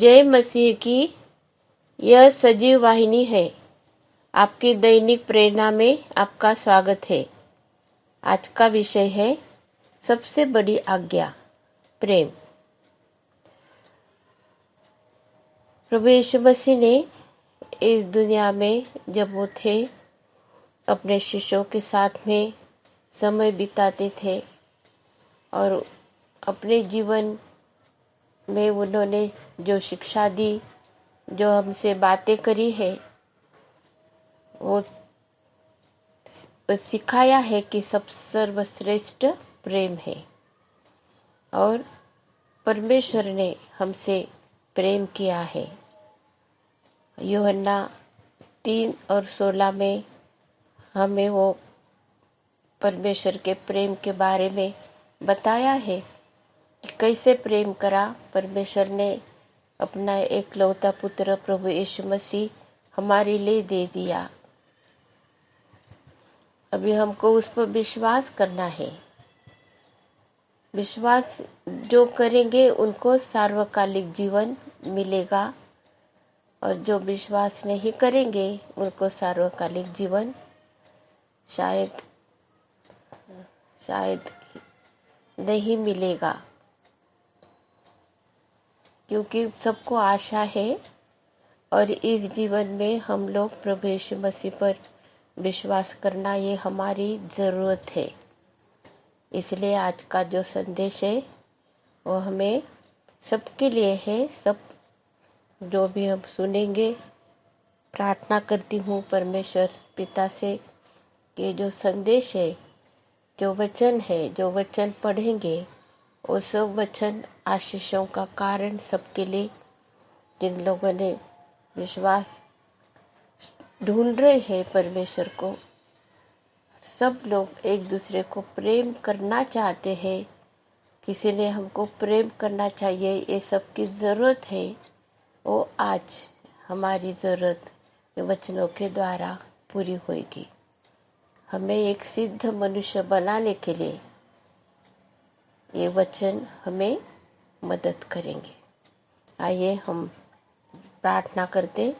जय मसीह की यह सजीव वाहिनी है। आपकी दैनिक प्रेरणा में आपका स्वागत है। आज का विषय है सबसे बड़ी आज्ञा, प्रेम। प्रभु यीशु मसीह ने इस दुनिया में जब वो थे, अपने शिष्यों के साथ में समय बिताते थे और अपने जीवन में उन्होंने जो शिक्षा दी, जो हमसे बातें करी है, वो सिखाया है कि सब सर्वश्रेष्ठ प्रेम है। और परमेश्वर ने हमसे प्रेम किया है। यूहन्ना 3:16 में हमें वो परमेश्वर के प्रेम के बारे में बताया है कि कैसे प्रेम करा। परमेश्वर ने अपना एकलौता पुत्र प्रभु यीशु मसीह हमारे लिए दे दिया। अभी हमको उस पर विश्वास करना है। विश्वास जो करेंगे उनको सार्वकालिक जीवन मिलेगा, और जो विश्वास नहीं करेंगे उनको सार्वकालिक जीवन शायद नहीं मिलेगा। क्योंकि सबको आशा है और इस जीवन में हम लोग प्रभु यीशु मसीह पर विश्वास करना ये हमारी ज़रूरत है। इसलिए आज का जो संदेश है वो हमें सबके लिए है। सब जो भी हम सुनेंगे, प्रार्थना करती हूँ परमेश्वर पिता से कि जो संदेश है, जो वचन है, जो वचन पढ़ेंगे, वो सब वचन आशीषों का कारण सबके लिए, जिन लोगों ने विश्वास ढूंढ रहे हैं परमेश्वर को। सब लोग एक दूसरे को प्रेम करना चाहते हैं। किसी ने हमको प्रेम करना चाहिए, ये सबकी ज़रूरत है। वो आज हमारी ज़रूरत वचनों के द्वारा पूरी होगी। हमें एक सिद्ध मनुष्य बनाने के लिए ये वचन हमें मदद करेंगे। आइए हम प्रार्थना करते।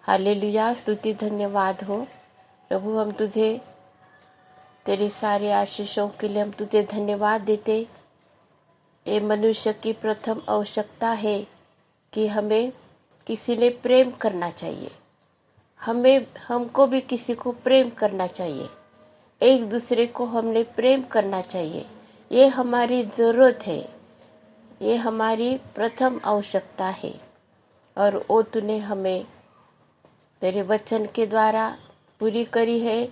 हालेलुया, स्तुति धन्यवाद हो प्रभु। हम तुझे तेरी सारे आशीषों के लिए हम तुझे धन्यवाद देते। ये मनुष्य की प्रथम आवश्यकता है कि हमें किसी ने प्रेम करना चाहिए। हमको भी किसी को प्रेम करना चाहिए। एक दूसरे को हमने प्रेम करना चाहिए। ये हमारी ज़रूरत है, ये हमारी प्रथम आवश्यकता है। और वो तूने हमें तेरे वचन के द्वारा पूरी करी है।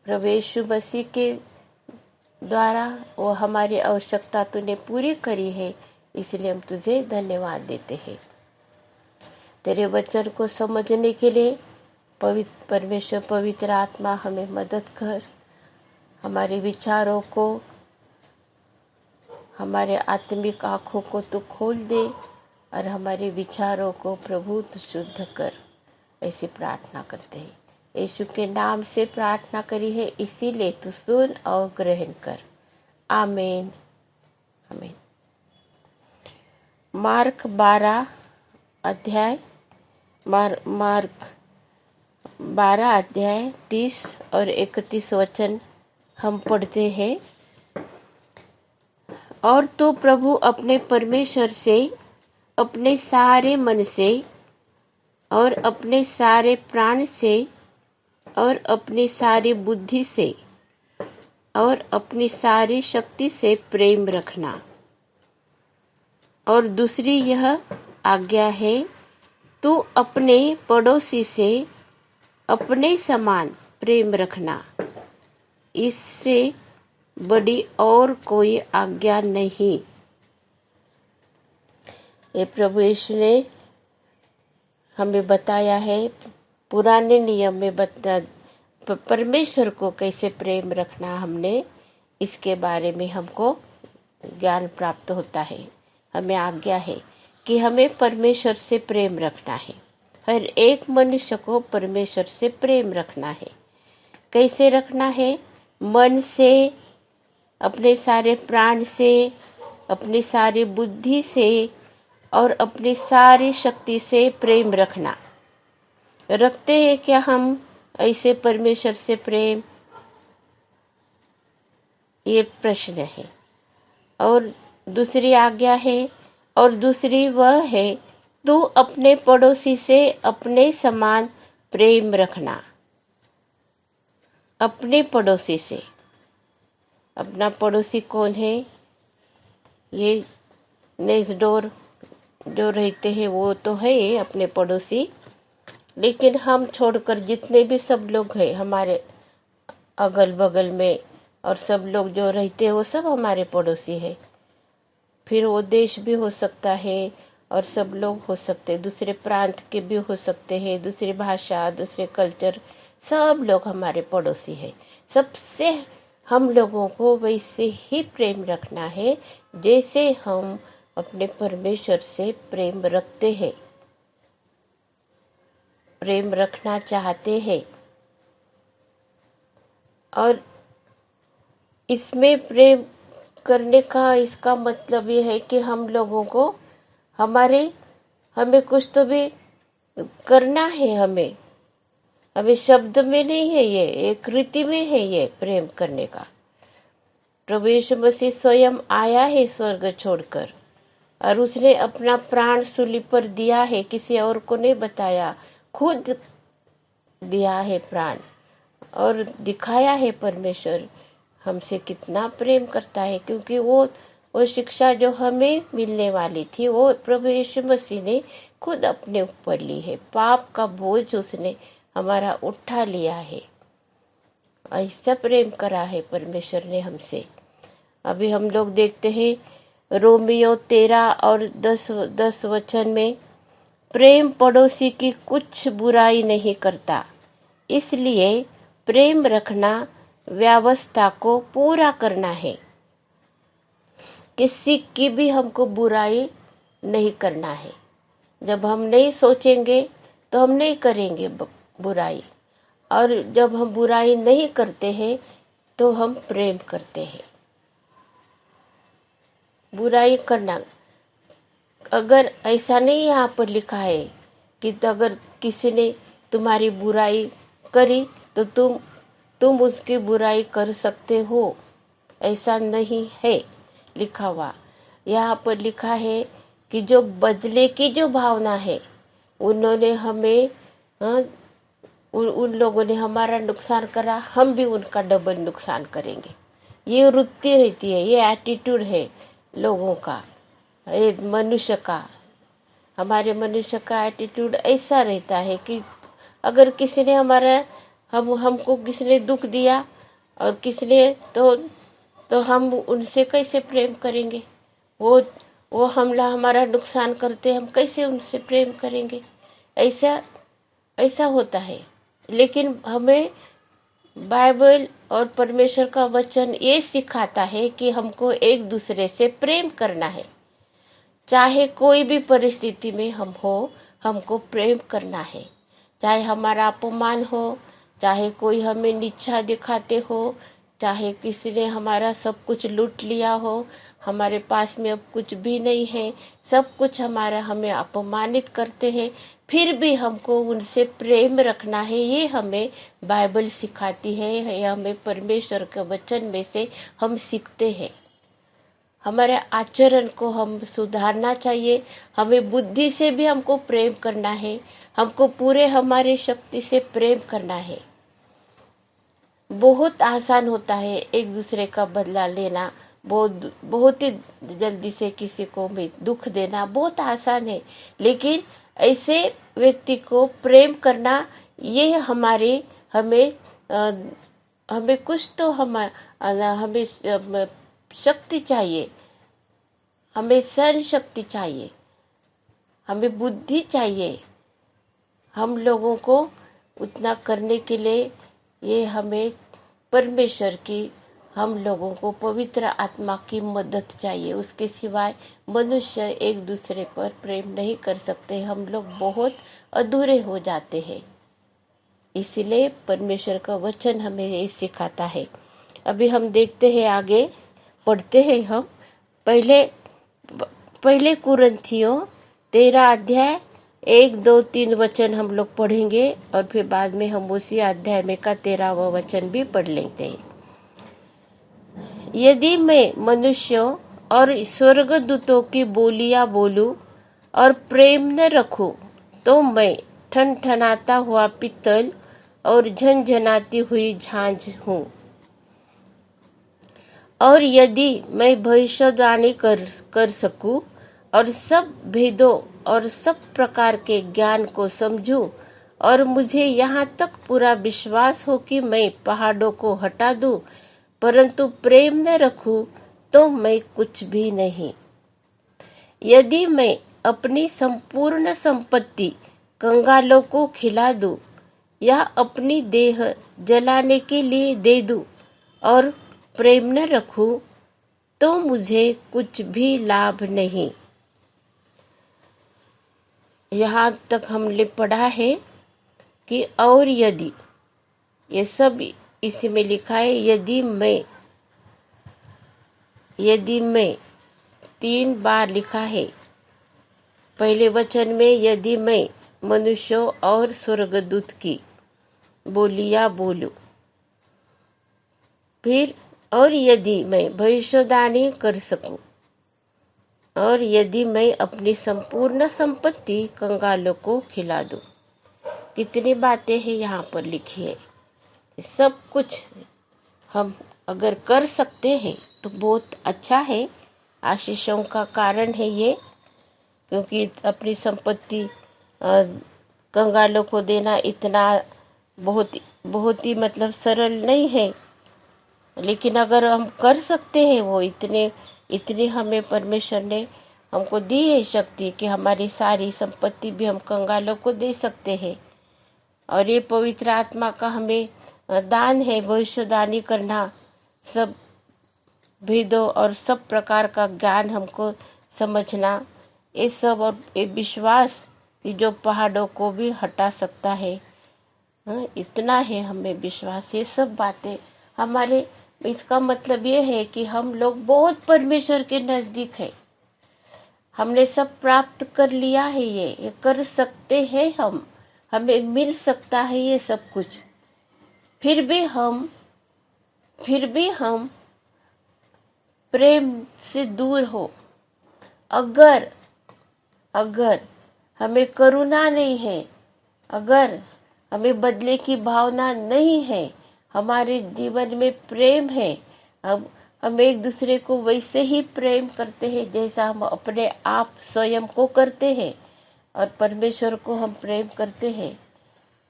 प्रभु यीशु मसीह के द्वारा वो हमारी आवश्यकता तूने पूरी करी है। इसलिए हम तुझे धन्यवाद देते हैं। तेरे वचन को समझने के लिए परमेश्वर पवित्र आत्मा हमें मदद कर। हमारे विचारों को, हमारे आत्मिक आँखों को तू खोल दे और हमारे विचारों को प्रभु तू शुद्ध कर। ऐसी प्रार्थना करते हैं। यीशु के नाम से प्रार्थना करी है, इसीलिए तू सुन और ग्रहण कर। आमीन आमीन। मार्क 12 अध्याय 30 और 31 वचन हम पढ़ते हैं। और तू प्रभु अपने परमेश्वर से अपने सारे मन से और अपने सारे प्राण से और अपनी सारी बुद्धि से और अपनी सारी शक्ति से प्रेम रखना। और दूसरी यह आज्ञा है, तू अपने पड़ोसी से अपने समान प्रेम रखना। इससे बड़ी और कोई आज्ञा नहीं। ये प्रभु यीशु ने हमें बताया है। पुराने नियम में परमेश्वर को कैसे प्रेम रखना, हमने इसके बारे में हमको ज्ञान प्राप्त होता है। हमें आज्ञा है कि हमें परमेश्वर से प्रेम रखना है। हर एक मनुष्य को परमेश्वर से प्रेम रखना है। कैसे रखना है? मन से, अपने सारे प्राण से, अपनी सारी बुद्धि से और अपनी सारी शक्ति से प्रेम रखना। रखते हैं क्या हम ऐसे परमेश्वर से प्रेम? ये प्रश्न है। और दूसरी आज्ञा है, और दूसरी वह है, तू अपने पड़ोसी से अपने समान प्रेम रखना। अपने पड़ोसी से। अपना पड़ोसी कौन है? ये नेक्स्ट डोर जो रहते हैं वो तो है अपने पड़ोसी, लेकिन हम छोड़कर जितने भी सब लोग हैं हमारे अगल बगल में, और सब लोग जो रहते हैं वो सब हमारे पड़ोसी है। फिर वो देश भी हो सकता है और सब लोग हो सकते हैं, दूसरे प्रांत के भी हो सकते हैं, दूसरी भाषा, दूसरे कल्चर, सब लोग हमारे पड़ोसी है। सबसे हम लोगों को वैसे ही प्रेम रखना है जैसे हम अपने परमेश्वर से प्रेम रखते हैं, प्रेम रखना चाहते हैं। और इसमें प्रेम करने का इसका मतलब ये है कि हम लोगों को हमें कुछ तो भी करना है। हमें शब्द में नहीं है, ये कृति में है ये प्रेम करने का। प्रभु यीशु मसीह स्वयं आया है स्वर्ग छोड़कर, और उसने अपना प्राण सूली पर दिया है, किसी और को नहीं बताया, खुद दिया है प्राण, और दिखाया है परमेश्वर हमसे कितना प्रेम करता है। क्योंकि वो शिक्षा जो हमें मिलने वाली थी वो प्रभु यीशु मसीह ने खुद अपने ऊपर ली है। पाप का बोझ उसने हमारा उठा लिया है। ऐसा प्रेम करा है परमेश्वर ने हमसे। अभी हम लोग देखते हैं रोमियो 13 और 10 वचन में, प्रेम पड़ोसी की कुछ बुराई नहीं करता, इसलिए प्रेम रखना व्यवस्था को पूरा करना है। किसी की भी हमको बुराई नहीं करना है। जब हम नहीं सोचेंगे तो हम नहीं करेंगे बुराई, और जब हम बुराई नहीं करते हैं तो हम प्रेम करते हैं। बुराई करना, अगर ऐसा नहीं यहाँ पर लिखा है कि अगर किसी ने तुम्हारी बुराई करी तो तुम उसकी बुराई कर सकते हो, ऐसा नहीं है लिखा हुआ। यहाँ पर लिखा है कि जो बदले की जो भावना है, उन्होंने हमें उन लोगों ने हमारा नुकसान करा, हम भी उनका डबल नुकसान करेंगे। ये वृत्ति रहती है, ये एटीट्यूड है लोगों का, ये मनुष्य का, हमारे मनुष्य का एटीट्यूड ऐसा रहता है कि अगर किसी ने हमको किसी ने दुख दिया और किसी ने तो हम उनसे कैसे प्रेम करेंगे? वो हमारा नुकसान करते, हम कैसे उनसे प्रेम करेंगे? ऐसा होता है। लेकिन हमें बाइबल और परमेश्वर का वचन ये सिखाता है कि हमको एक दूसरे से प्रेम करना है। चाहे कोई भी परिस्थिति में हमको प्रेम करना है। चाहे हमारा अपमान हो, चाहे कोई हमें नीचा दिखाते हो, चाहे किसी ने हमारा सब कुछ लूट लिया हो, हमारे पास में अब कुछ भी नहीं है, सब कुछ हमारा हमें अपमानित करते हैं, फिर भी हमको उनसे प्रेम रखना है। ये हमें बाइबल सिखाती है, ये हमें परमेश्वर के वचन में से हम सीखते हैं। हमारे आचरण को हम सुधारना चाहिए। हमें बुद्धि से भी हमको प्रेम करना है, हमको पूरे हमारे शक्ति से प्रेम करना है। बहुत आसान होता है एक दूसरे का बदला लेना, बहुत ही जल्दी से किसी को भी दुख देना बहुत आसान है, लेकिन ऐसे व्यक्ति को प्रेम करना ये हमें कुछ तो हमें शक्ति चाहिए, हमें सहन शक्ति चाहिए, हमें बुद्धि चाहिए। हम लोगों को उतना करने के लिए ये हमें परमेश्वर की, हम लोगों को पवित्र आत्मा की मदद चाहिए। उसके सिवाय मनुष्य एक दूसरे पर प्रेम नहीं कर सकते। हम लोग बहुत अधूरे हो जाते हैं। इसलिए परमेश्वर का वचन हमें ये सिखाता है। अभी हम देखते हैं, आगे पढ़ते हैं हम। पहले कुरिन्थियों 13 अध्याय 1, 2, 3 वचन हम लोग पढ़ेंगे और फिर बाद में हम उसी अध्याय में का 13वां वचन भी पढ़ लेते हैं। यदि मैं मनुष्यों और स्वर्गदूतों की बोलियां बोलूं और प्रेम न रखूं, तो मैं ठनठनाता हुआ पित्तल और झनझनाती हुई झांझ हूँ। और यदि मैं भविष्यवाणी कर सकूं और सब भेदों और सब प्रकार के ज्ञान को समझूं, और मुझे यहाँ तक पूरा विश्वास हो कि मैं पहाड़ों को हटा दूं, परंतु प्रेम न रखूं, तो मैं कुछ भी नहीं। यदि मैं अपनी संपूर्ण संपत्ति कंगालों को खिला दूं या अपनी देह जलाने के लिए दे दूं और प्रेम न रखूं, तो मुझे कुछ भी लाभ नहीं। यहाँ तक हमने पढ़ा है कि और यदि, ये सब इसमें लिखा है यदि मैं 3 बार लिखा है। पहले वचन में यदि मैं मनुष्यों और स्वर्गदूत की बोलियां बोलूं, फिर और यदि मैं भविष्यवाणी कर सकूं, और यदि मैं अपनी संपूर्ण संपत्ति कंगालों को खिला दूं। कितनी बातें हैं यहाँ पर लिखी है। सब कुछ हम अगर कर सकते हैं तो बहुत अच्छा है, आशीषों का कारण है ये, क्योंकि अपनी संपत्ति कंगालों को देना इतना बहुत ही मतलब सरल नहीं है। लेकिन अगर हम कर सकते हैं, वो इतनी हमें परमेश्वर ने हमको दी है शक्ति कि हमारी सारी संपत्ति भी हम कंगालों को दे सकते हैं। और ये पवित्र आत्मा का हमें दान है, भविष्यवाणी करना, सब भेदों और सब प्रकार का ज्ञान हमको समझना, ये सब, और ये विश्वास कि जो पहाड़ों को भी हटा सकता है। इतना है हमें विश्वास। ये सब बातें हमारे, इसका मतलब ये है कि हम लोग बहुत परमेश्वर के नजदीक है। हमने सब प्राप्त कर लिया है, ये कर सकते हैं हम, हमें मिल सकता है ये सब कुछ। फिर भी हम प्रेम से दूर हो। अगर हमें करुणा नहीं है, अगर हमें बदले की भावना नहीं है, हमारे जीवन में प्रेम है, हम एक दूसरे को वैसे ही प्रेम करते हैं जैसा हम अपने आप स्वयं को करते हैं, और परमेश्वर को हम प्रेम करते हैं,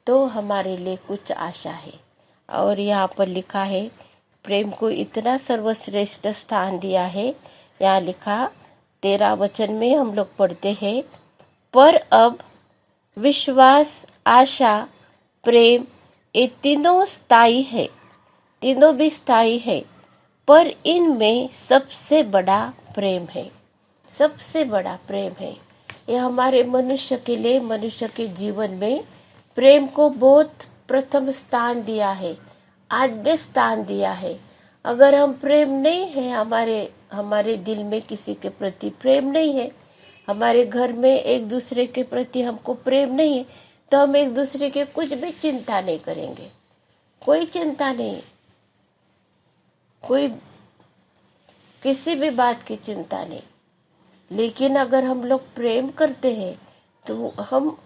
तो हमारे लिए कुछ आशा है। और यहाँ पर लिखा है, प्रेम को इतना सर्वश्रेष्ठ स्थान दिया है। यहाँ लिखा 13 वचन में हम लोग पढ़ते हैं, पर अब विश्वास, आशा, प्रेम, ये तीनों स्थायी है, तीनों भी स्थायी है, पर इनमें सबसे बड़ा प्रेम है, सबसे बड़ा प्रेम है। ये हमारे मनुष्य के लिए, मनुष्य के जीवन में प्रेम को बहुत प्रथम स्थान दिया है, आद्य स्थान दिया है। अगर हम प्रेम नहीं है, हमारे दिल में किसी के प्रति प्रेम नहीं है, हमारे घर में एक दूसरे के प्रति हमको प्रेम नहीं है, तो हम एक दूसरे के कुछ भी चिंता नहीं करेंगे, कोई चिंता नहीं, कोई किसी भी बात की चिंता नहीं। लेकिन अगर हम लोग प्रेम करते हैं तो हम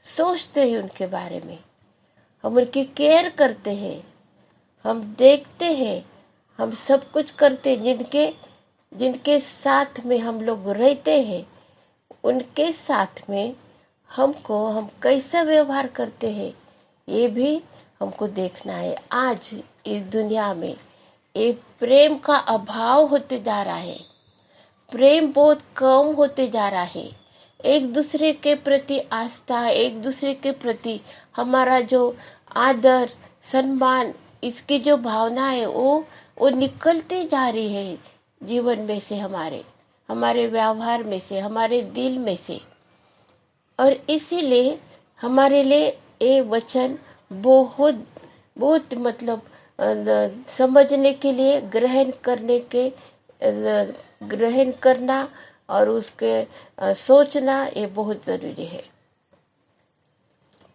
सोचते हैं उनके बारे में, हम उनकी केयर करते हैं, हम देखते हैं, हम सब कुछ करते हैं। जिनके साथ में हम लोग रहते हैं, उनके साथ में हम कैसा व्यवहार करते हैं, ये भी हमको देखना है। आज इस दुनिया में ये प्रेम का अभाव होते जा रहा है, प्रेम बहुत कम होते जा रहा है। एक दूसरे के प्रति आस्था, एक दूसरे के प्रति हमारा जो आदर, सम्मान, इसकी जो भावना है वो निकलती जा रही है जीवन में से, हमारे व्यवहार में से, हमारे दिल में से। और इसीलिए हमारे लिए ये वचन बहुत बहुत मतलब समझने के लिए, ग्रहण करना और उसके सोचना ये बहुत ज़रूरी है।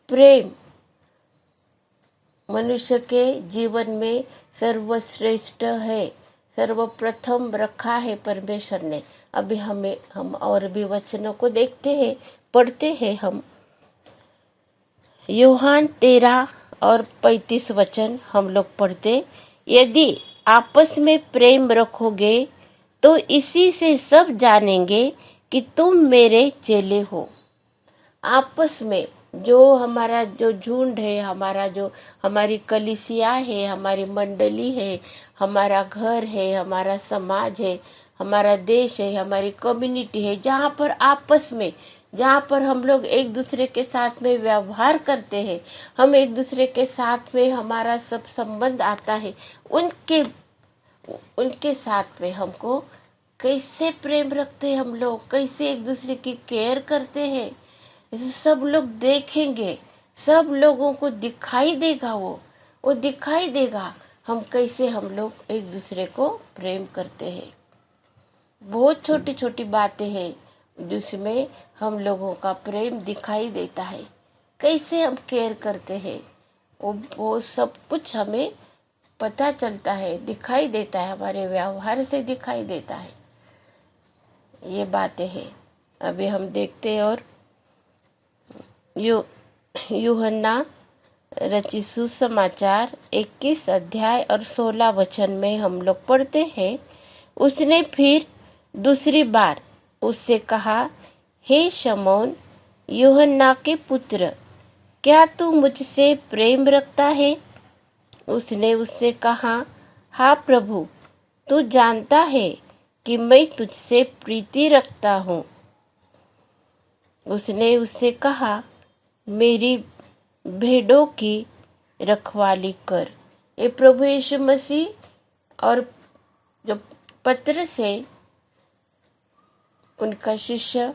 प्रेम मनुष्य के जीवन में सर्वश्रेष्ठ है, सर्वप्रथम रखा है परमेश्वर ने। अभी हम और भी वचनों को देखते हैं, पढ़ते हैं। हम यूहान 13 और 35 वचन हम लोग पढ़ते। यदि आपस में प्रेम रखोगे तो इसी से सब जानेंगे कि तुम मेरे चेले हो। आपस में जो हमारा जो झुंड है, हमारी कलीसिया है, हमारी मंडली है, हमारा घर है, हमारा समाज है, हमारा देश है, हमारी कम्युनिटी है, जहाँ पर हम लोग एक दूसरे के साथ में व्यवहार करते हैं, हम एक दूसरे के साथ में हमारा सब संबंध आता है, उनके साथ में हमको कैसे प्रेम रखते हैं, हम लोग कैसे एक दूसरे की केयर करते हैं, इसे सब लोग देखेंगे। सब लोगों को दिखाई देगा, वो दिखाई देगा हम कैसे हम लोग एक दूसरे को प्रेम करते हैं। बहुत छोटी छोटी बातें हैं जिसमें हम लोगों का प्रेम दिखाई देता है, कैसे हम केयर करते हैं, वो सब कुछ हमें पता चलता है, दिखाई देता है, हमारे व्यवहार से दिखाई देता है। ये बातें हैं। अभी हम देखते हैं और यूहन्ना रचित सुसमाचार 21 अध्याय और 16 वचन में हम लोग पढ़ते हैं। उसने फिर दूसरी बार उससे कहा, हे शमौन यूहन्ना के पुत्र, क्या तू मुझसे प्रेम रखता है? उसने उससे कहा, हाँ प्रभु, तू जानता है कि मैं तुझसे प्रीति रखता हूँ। उसने उससे कहा, मेरी भेड़ों की रखवाली कर। ये प्रभु यीशु मसीह और जो पतरस है, उनका शिष्य,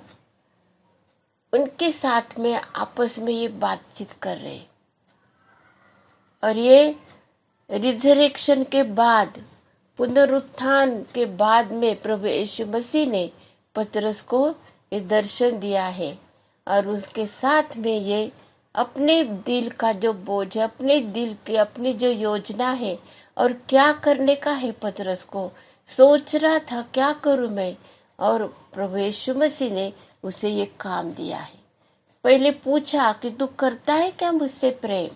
उनके साथ में आपस में ये बातचीत कर रहे। और ये रिजरेक्शन के बाद, पुनरुत्थान के बाद में प्रभु यीशु मसीह ने पतरस को ये दर्शन दिया है। और उसके साथ में ये अपने दिल का जो बोझ है, अपने दिल की अपनी जो योजना है और क्या करने का है, पतरस को सोच रहा था क्या करूं मैं, और प्रभु यीशु मसीह ने उसे ये काम दिया है। पहले पूछा कि तू करता है क्या मुझसे प्रेम?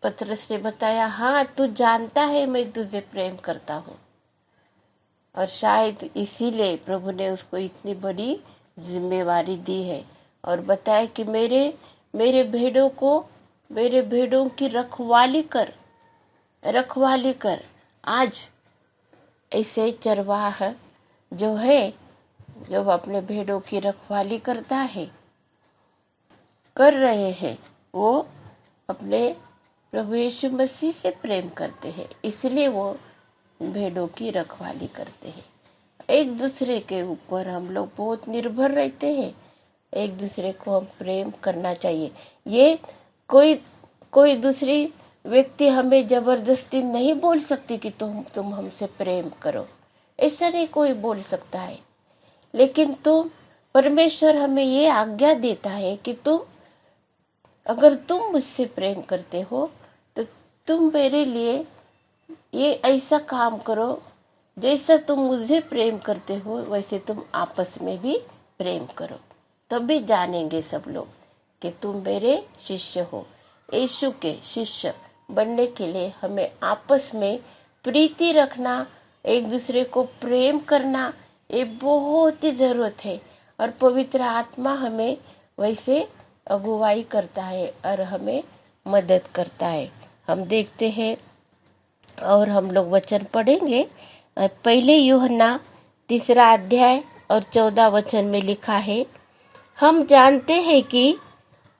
पतरस ने बताया, हाँ तू जानता है मैं तुझे प्रेम करता हूँ। और शायद इसीलिए प्रभु ने उसको इतनी बड़ी जिम्मेवारी दी है और बताया कि मेरे भेड़ों की रखवाली कर। आज ऐसे चरवाह जो है, जो अपने भेड़ों की रखवाली करता है, कर रहे हैं, वो अपने प्रभु यीशु मसीह से प्रेम करते हैं, इसलिए वो भेड़ों की रखवाली करते हैं। एक दूसरे के ऊपर हम लोग बहुत निर्भर रहते हैं, एक दूसरे को हम प्रेम करना चाहिए। ये कोई दूसरी व्यक्ति हमें जबरदस्ती नहीं बोल सकती कि तुम हमसे प्रेम करो, ऐसा नहीं कोई बोल सकता है। लेकिन परमेश्वर हमें ये आज्ञा देता है कि अगर तुम मुझसे प्रेम करते हो तो तुम मेरे लिए ये ऐसा काम करो, जैसा तुम मुझे प्रेम करते हो वैसे तुम आपस में भी प्रेम करो, तभी जानेंगे सब लोग कि तुम मेरे शिष्य हो। यीशु के शिष्य बनने के लिए हमें आपस में प्रीति रखना, एक दूसरे को प्रेम करना, ये बहुत ही जरूरत है। और पवित्र आत्मा हमें वैसे अगुवाई करता है और हमें मदद करता है। हम देखते हैं और हम लोग वचन पढ़ेंगे। पहले यूहन्ना 3 अध्याय और 14 वचन में लिखा है, हम जानते हैं कि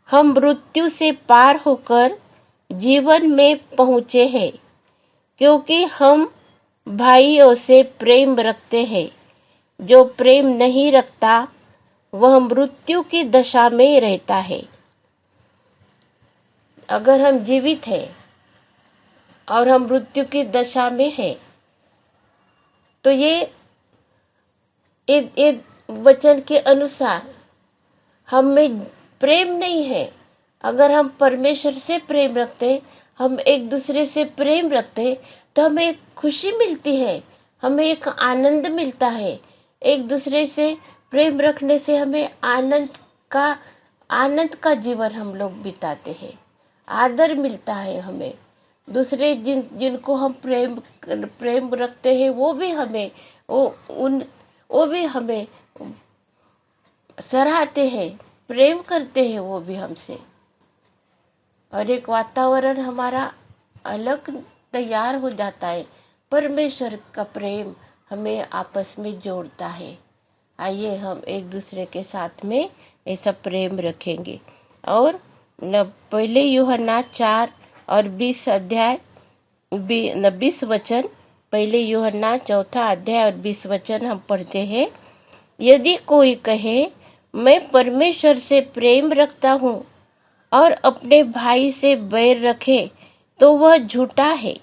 हम मृत्यु से पार होकर जीवन में पहुँचे हैं, क्योंकि हम भाइयों से प्रेम रखते हैं। जो प्रेम नहीं रखता वह मृत्यु की दशा में रहता है। अगर हम जीवित हैं और हम मृत्यु की दशा में हैं, तो ये ये वचन के अनुसार हम में प्रेम नहीं है। अगर हम परमेश्वर से प्रेम रखते, हम एक दूसरे से प्रेम रखते, तो हमें एक खुशी मिलती है, हमें एक आनंद मिलता है। एक दूसरे से प्रेम रखने से हमें आनंद का जीवन हम लोग बिताते हैं, आदर मिलता है हमें। दूसरे जिनको हम प्रेम रखते हैं वो भी हमें वो भी हमें सराहते हैं, प्रेम करते हैं वो भी हमसे, और एक वातावरण हमारा अलग तैयार हो जाता है। परमेश्वर का प्रेम हमें आपस में जोड़ता है। आइए हम एक दूसरे के साथ में ऐसा प्रेम रखेंगे। और पहले यूहन्ना 4 और 20 अध्याय 20 वचन, पहले यूहन्ना 4 अध्याय और 20 वचन हम पढ़ते हैं। यदि कोई कहे मैं परमेश्वर से प्रेम रखता हूँ और अपने भाई से बैर रखे तो वह झूठा है,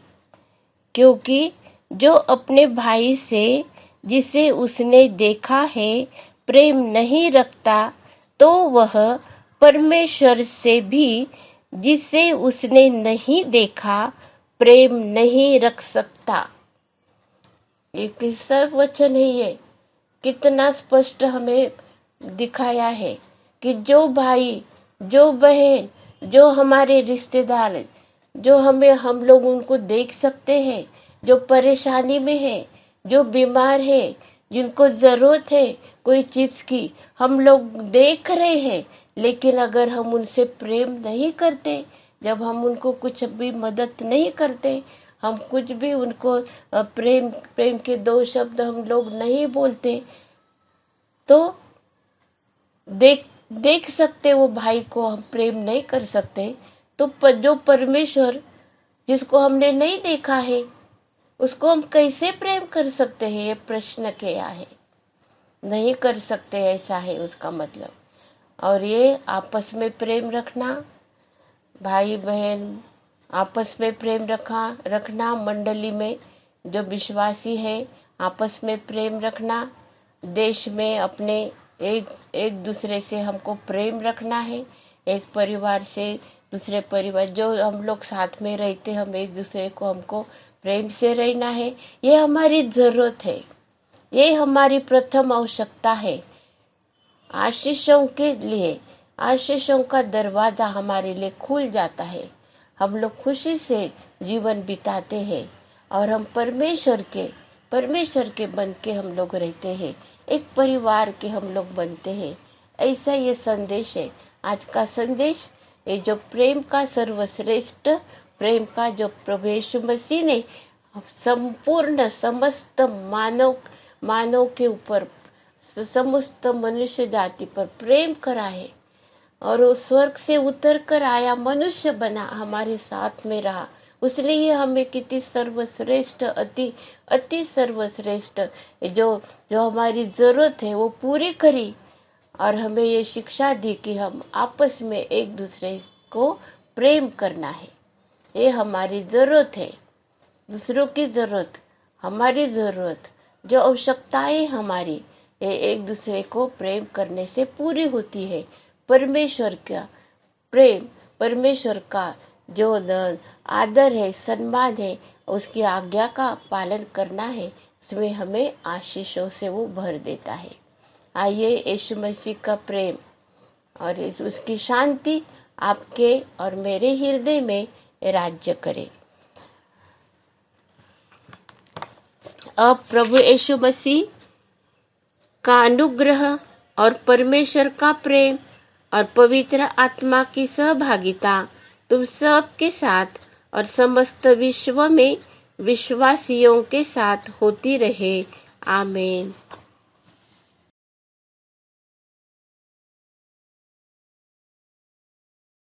क्योंकि जो अपने भाई से जिसे उसने देखा है प्रेम नहीं रखता, तो वह परमेश्वर से भी जिसे उसने नहीं देखा प्रेम नहीं रख सकता। ये किसका वचन है? ये कितना स्पष्ट हमें दिखाया है कि जो भाई, जो बहन, जो हमारे रिश्तेदार, जो हम लोग उनको देख सकते हैं, जो परेशानी में है, जो बीमार है, जिनको जरूरत है कोई चीज की, हम लोग देख रहे हैं, लेकिन अगर हम उनसे प्रेम नहीं करते, जब हम उनको कुछ भी मदद नहीं करते, हम कुछ भी उनको प्रेम के 2 शब्द हम लोग नहीं बोलते, तो देख सकते वो भाई को हम प्रेम नहीं कर सकते, तो जो परमेश्वर जिसको हमने नहीं देखा है उसको हम कैसे प्रेम कर सकते हैं? ये प्रश्न किया है। नहीं कर सकते, ऐसा है उसका मतलब। और ये आपस में प्रेम रखना, भाई बहन आपस में प्रेम रखना, मंडली में जो विश्वासी है आपस में प्रेम रखना, देश में अपने एक दूसरे से हमको प्रेम रखना है, एक परिवार से दूसरे परिवार, जो हम लोग साथ में रहते हम एक दूसरे को हमको प्रेम से रहना है। ये हमारी जरूरत है, ये हमारी प्रथम आवश्यकता है। आशीषों के लिए, आशीषों का दरवाजा हमारे लिए खुल जाता है, हम लोग खुशी से जीवन बिताते हैं और हम परमेश्वर के बन के हम लोग रहते हैं, एक परिवार के हम लोग बनते हैं। ऐसा ये संदेश है आज का संदेश। ये जो प्रेम का सर्वश्रेष्ठ प्रेम का जो प्रभु यीशु मसीह ने संपूर्ण समस्त मानव के ऊपर, समस्त मनुष्य जाति पर प्रेम करा है, और वो स्वर्ग से उतर कर आया, मनुष्य बना, हमारे साथ में रहा, उसलिए हमें कितनी सर्वश्रेष्ठ, अति सर्वश्रेष्ठ जो हमारी जरूरत है वो पूरी करी, और हमें ये शिक्षा दी कि हम आपस में एक दूसरे को प्रेम करना है। ये हमारी जरूरत है, दूसरों की जरूरत, हमारी जरूरत, जो आवश्यकताएं हमारी, ये एक दूसरे को प्रेम करने से पूरी होती है। परमेश्वर का प्रेम, परमेश्वर का जो आदर है, सम्मान है, उसकी आज्ञा का पालन करना है, उसमें हमें आशीषों से वो भर देता है। आइए यीशु मसीह का प्रेम और उसकी शांति आपके और मेरे हृदय में राज्य करे। अब प्रभु यीशु मसीह का अनुग्रह और परमेश्वर का प्रेम और पवित्र आत्मा की सहभागिता तुम सब के साथ और समस्त विश्व में विश्वासियों के साथ होती रहे। आमीन।